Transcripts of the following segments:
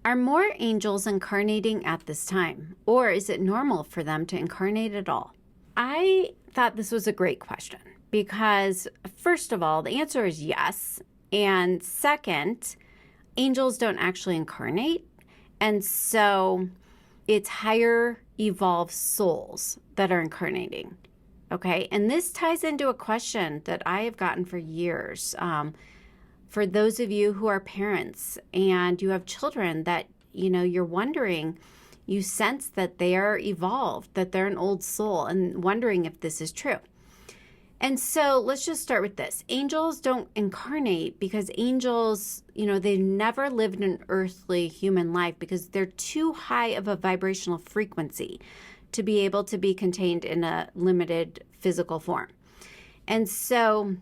Are more angels incarnating at this time, or is it normal for them to incarnate at all? I thought this was a great question because, first of all, the answer is yes. And second, angels don't actually incarnate. And so it's higher evolved souls that are incarnating. Okay. And this ties into a question that I have gotten for years. For those of you who are parents and you have children that, you're wondering, you sense that they are evolved, that they're an old soul, and wondering if this is true. And so let's just start with this. Angels don't incarnate because angels, they've never lived an earthly human life because they're too high of a vibrational frequency to be able to be contained in a limited physical form. And so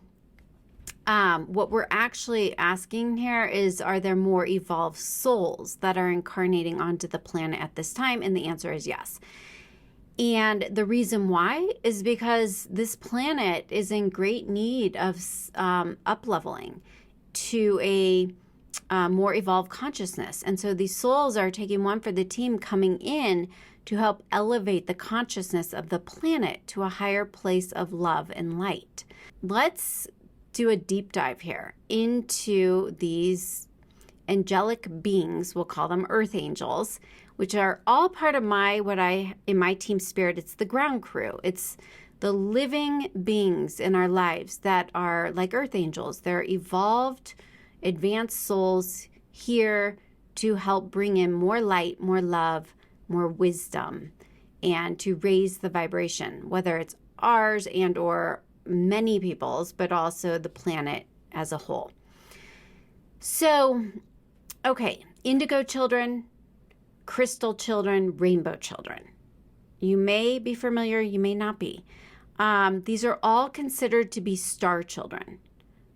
what we're actually asking here is, are there more evolved souls that are incarnating onto the planet at this time? And the answer is yes. And the reason why is because this planet is in great need of up-leveling to a more evolved consciousness. And so these souls are taking one for the team, coming in to help elevate the consciousness of the planet to a higher place of love and light. Let's do a deep dive here into these angelic beings. We'll call them earth angels, which are all part of in my team spirit, it's the ground crew. It's the living beings in our lives that are like earth angels. They're evolved, advanced souls here to help bring in more light, more love, more wisdom, and to raise the vibration, whether it's ours and or many people's, but also the planet as a whole. So, okay, indigo children, crystal children, rainbow children. You may be familiar, you may not be. These are all considered to be star children,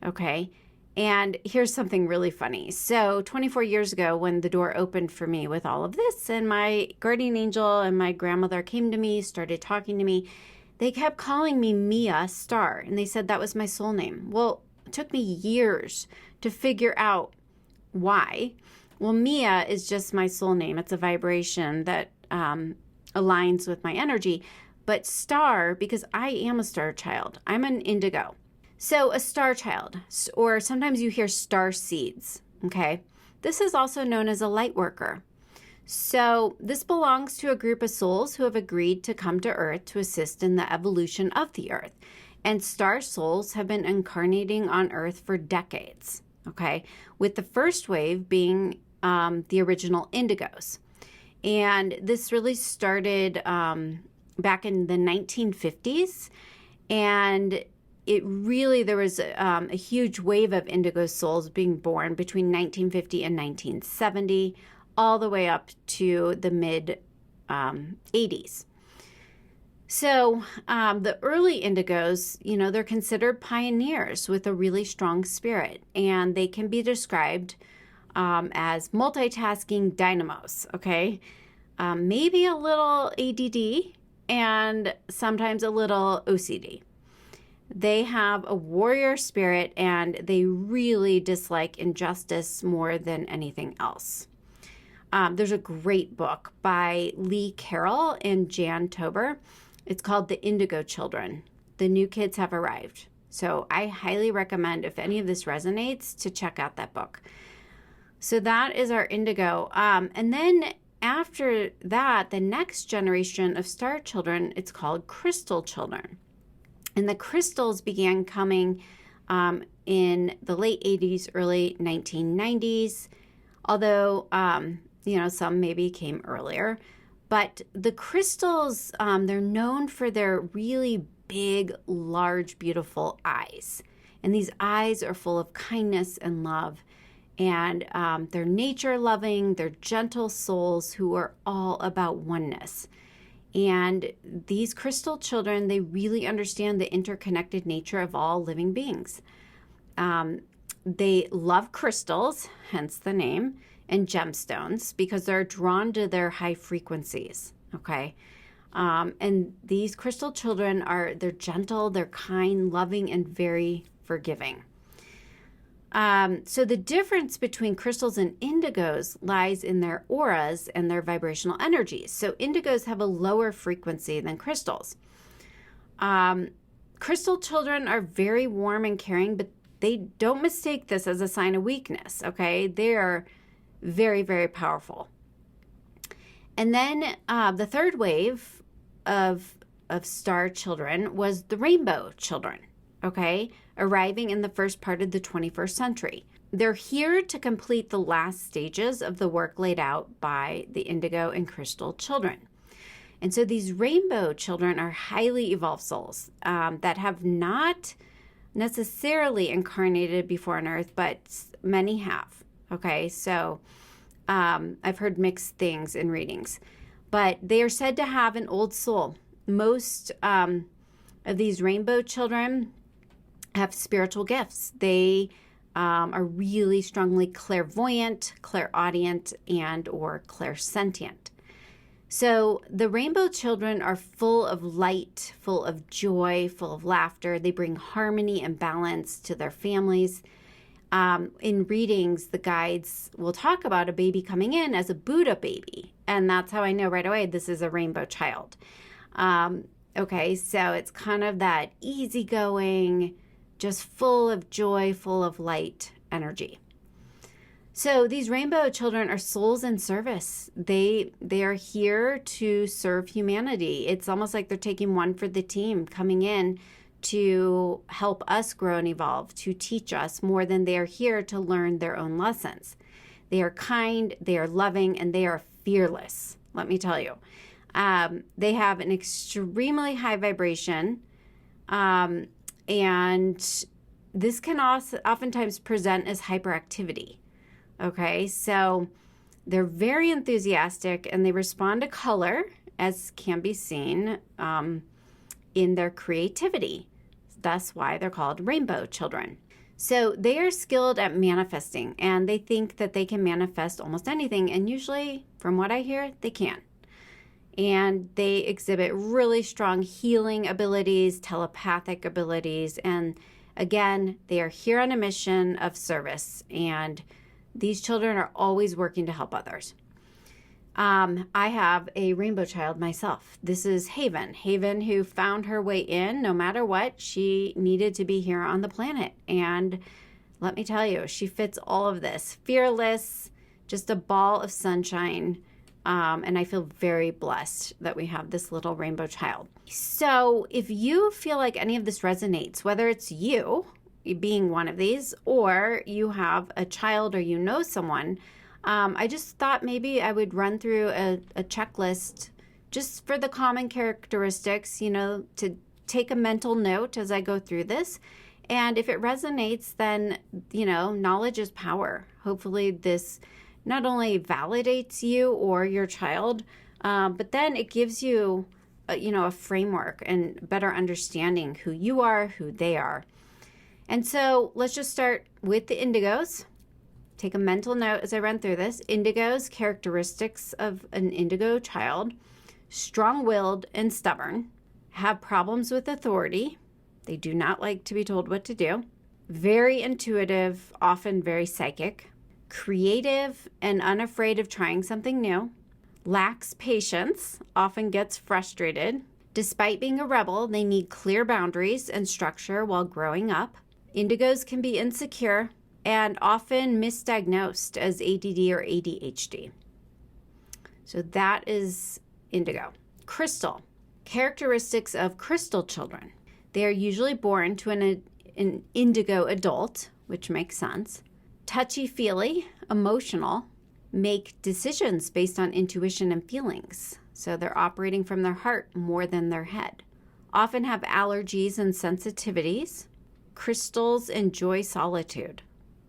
okay? And here's something really funny. So 24 years ago, when the door opened for me with all of this, and my guardian angel and my grandmother came to me, started talking to me, they kept calling me Mia Star, and they said that was my soul name. Well, it took me years to figure out why. Well, Mia is just my soul name. It's a vibration that aligns with my energy. But star, because I am a star child. I'm an indigo. So a star child, or sometimes you hear star seeds, okay? This is also known as a light worker. So this belongs to a group of souls who have agreed to come to Earth to assist in the evolution of the Earth. And star souls have been incarnating on Earth for decades, okay? With the first wave being the original Indigos. And this really started back in the 1950s. And there was a huge wave of indigo souls being born between 1950 and 1970, all the way up to the mid 80s. So the early indigos, they're considered pioneers with a really strong spirit, and they can be described as multitasking dynamos, okay? Maybe a little ADD and sometimes a little OCD. They have a warrior spirit, and they really dislike injustice more than anything else. There's a great book by Lee Carroll and Jan Tober. It's called The Indigo Children. The New Kids Have Arrived. So I highly recommend, if any of this resonates, to check out that book. So that is our indigo. And then after that, the next generation of star children, it's called crystal children. And the crystals began coming in the late 80s, early 1990s, although, some maybe came earlier. But the crystals, they're known for their really big, large, beautiful eyes. And these eyes are full of kindness and love. And they're nature-loving, they're gentle souls who are all about oneness. And these crystal children, they really understand the interconnected nature of all living beings. They love crystals, hence the name, and gemstones, because they're drawn to their high frequencies, okay? And these crystal children they're gentle, they're kind, loving, and very forgiving. So the difference between crystals and indigos lies in their auras and their vibrational energies. So indigos have a lower frequency than crystals. Crystal children are very warm and caring, but they don't mistake this as a sign of weakness, okay? They are very, very powerful. And then the third wave of star children was the rainbow children, okay, arriving in the first part of the 21st century. They're here to complete the last stages of the work laid out by the indigo and crystal children. And so these rainbow children are highly evolved souls that have not necessarily incarnated before on Earth, but many have, okay? So I've heard mixed things in readings, but they are said to have an old soul. Most of these rainbow children have spiritual gifts. They are really strongly clairvoyant, clairaudient, and or clairsentient. So the rainbow children are full of light, full of joy, full of laughter. They bring harmony and balance to their families. In readings, the guides will talk about a baby coming in as a Buddha baby. And that's how I know right away this is a rainbow child. Okay, so it's kind of that easygoing, just full of joy, full of light energy. So these rainbow children are souls in service. They are here to serve humanity. It's almost like they're taking one for the team, coming in to help us grow and evolve, to teach us more than they are here to learn their own lessons. They are kind, they are loving, and they are fearless, let me tell you. They have an extremely high vibration, and this can also oftentimes present as hyperactivity. Okay, so they're very enthusiastic and they respond to color, as can be seen in their creativity. That's why they're called rainbow children. So they are skilled at manifesting and they think that they can manifest almost anything. And usually, from what I hear, they can. And they exhibit really strong healing abilities, telepathic abilities. And again, they are here on a mission of service. And these children are always working to help others. I have a rainbow child myself. This is Haven. Haven, who found her way in no matter what. She needed to be here on the planet. And let me tell you, she fits all of this. Fearless, just a ball of sunshine. And I feel very blessed that we have this little rainbow child. So if you feel like any of this resonates, whether it's you being one of these, or you have a child or you know someone, I just thought maybe I would run through a checklist just for the common characteristics, to take a mental note as I go through this. And if it resonates, then, knowledge is power. Hopefully this not only validates you or your child, but then it gives you, a framework and better understanding who you are, who they are. And so let's just start with the indigos. Take a mental note as I run through this. Indigos, characteristics of an indigo child: strong-willed and stubborn, have problems with authority. They do not like to be told what to do. Very intuitive, often very psychic. Creative and unafraid of trying something new. Lacks patience, often gets frustrated. Despite being a rebel, they need clear boundaries and structure while growing up. Indigos can be insecure and often misdiagnosed as ADD or ADHD. So that is indigo. Crystal. Characteristics of crystal children. They are usually born to an indigo adult, which makes sense. Touchy-feely, emotional, make decisions based on intuition and feelings. So they're operating from their heart more than their head. Often have allergies and sensitivities. Crystals enjoy solitude.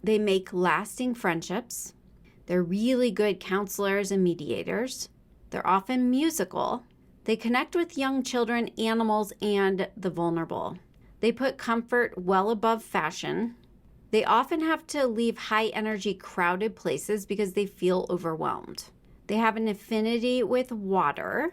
They make lasting friendships. They're really good counselors and mediators. They're often musical. They connect with young children, animals, and the vulnerable. They put comfort well above fashion. They often have to leave high-energy, crowded places because they feel overwhelmed. They have an affinity with water.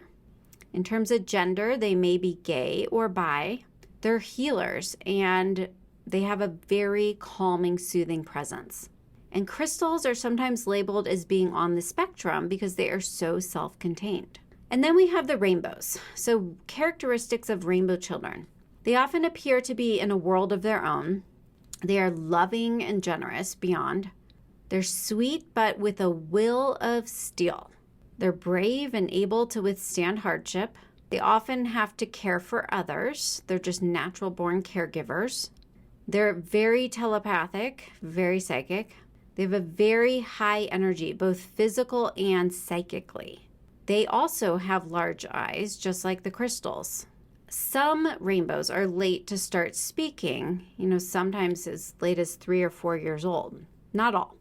In terms of gender, they may be gay or bi. They're healers, and They have a very calming, soothing presence. And crystals are sometimes labeled as being on the spectrum because they are so self-contained. And then we have the rainbows. So characteristics of rainbow children. They often appear to be in a world of their own. They are loving and generous beyond. They're sweet, but with a will of steel. They're brave and able to withstand hardship. They often have to care for others. They're just natural-born caregivers. They're very telepathic, very psychic. They have a very high energy, both physical and psychically. They also have large eyes, just like the crystals. Some rainbows are late to start speaking, sometimes as late as 3 or 4 years old. Not all.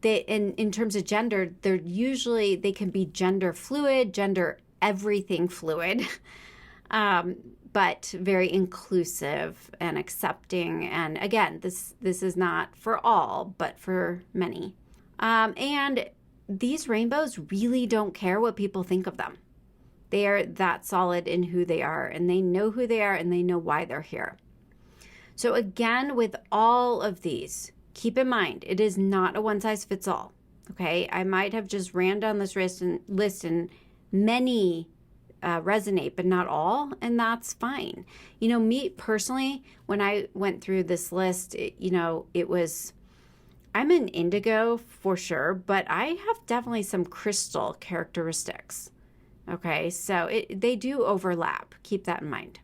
In terms of gender, they can be gender fluid, gender everything fluid, but very inclusive and accepting. And again, this is not for all, but for many. And these rainbows really don't care what people think of them. They are that solid in who they are, and they know who they are, and they know why they're here. So again, with all of these, keep in mind, it is not a one-size-fits-all, okay? I might have just ran down this list and many resonate, but not all, and that's fine. Me personally, when I went through this list, I'm an indigo for sure, but I have definitely some crystal characteristics, okay? So they do overlap. Keep that in mind.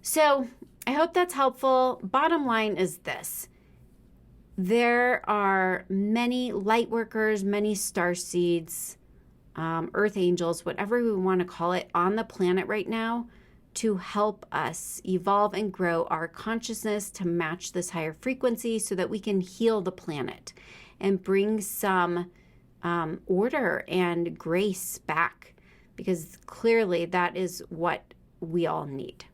So I hope that's helpful. Bottom line is this. There are many light workers, many star seeds, earth angels, whatever we want to call it, on the planet right now to help us evolve and grow our consciousness to match this higher frequency so that we can heal the planet and bring some order and grace back, because clearly that is what we all need.